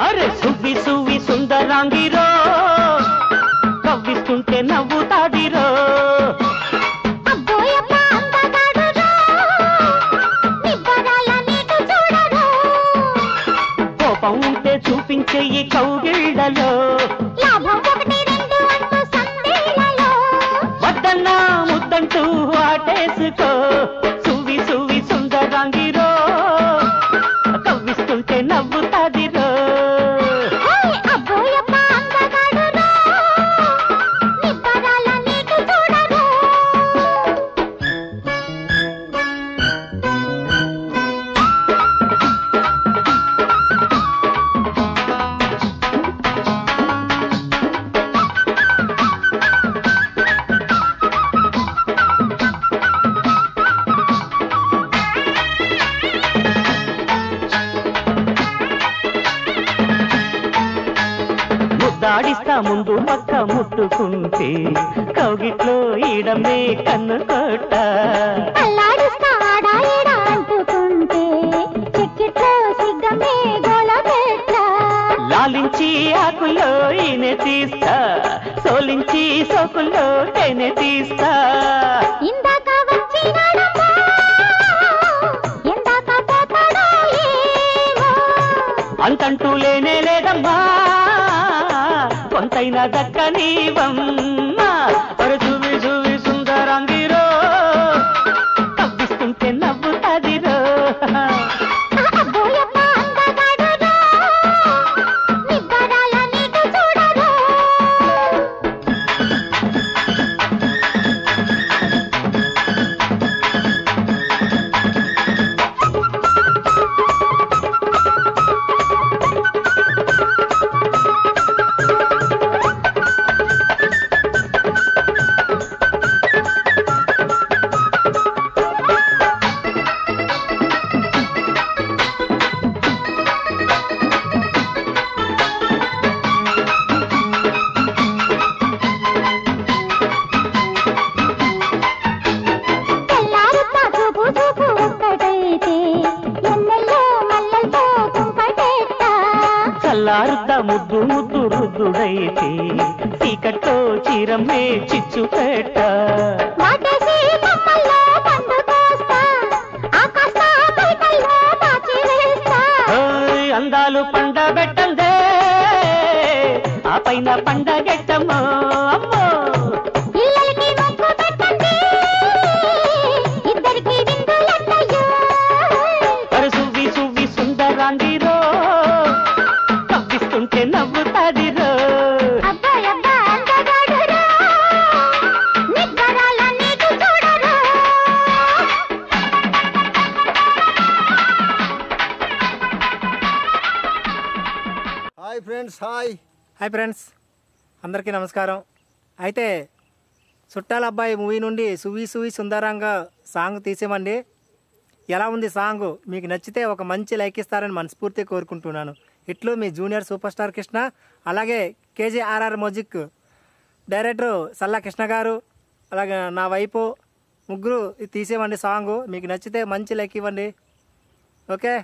అరే సువ్వి సువ్వి సుందరాంగిరో కవ్విస్తుంటే నవ్వుతాదిరో కోపం ఉంటే చూపించే ఈ కౌగిళ్లలో వద్దన్నా ముద్దంటూ ఆటేసుకో సువ్వి సువ్వి సుందరాంగిరో కవ్విస్తుంటే నవ్వుతాదిరో దాడిస్తా ముందు పక్క ముట్టుకుంటే కౌగిట్లో ఈడమే కన్ను కొట్ట లాలించి ఆకుల్లో ఈనె తీస్తా సోలించి సోకుల్లో తేనె తీస్తా అంతంటూ లేనే లేదమ్మా కొంతైనా దక్కనీవమ్మా సువి సువి సుందరాంగిరో కవ్విస్తుంటే నవ్వుతాదిరో చల్లారుద్ద ముద్దు ముద్దు రుద్దుడైతే చీకట్లో చీరమ్మే చిచ్చు పెట్ట అందాలు పండబెట్టందే ఆ పైన పండగెట్టమ్మో అమ్మో సువ్వి సువ్వి సుందరాంగిరో కవ్విస్తుంటే నవ్వుతాదిరో హాయ్ ఫ్రెండ్స్ అందరికీ నమస్కారం. అయితే చుట్టాల అబ్బాయి మూవీ నుండి సువి సువి సుందరంగా సాంగ్ తీసామండి. ఎలా ఉంది సాంగ్? మీకు నచ్చితే ఒక మంచి లైక్ ఇస్తారని మనస్ఫూర్తిగా కోరుకుంటున్నాను. ఇట్లు మీ జూనియర్ సూపర్ స్టార్ కృష్ణ, అలాగే కేజీఆర్ఆర్ మ్యూజిక్ డైరెక్టర్ సల్లా కృష్ణ గారు, అలాగే నా వైపు ముగ్గురు తీసేవండి సాంగ్. మీకు నచ్చితే మంచి లైక్ ఇవ్వండి. ఓకే.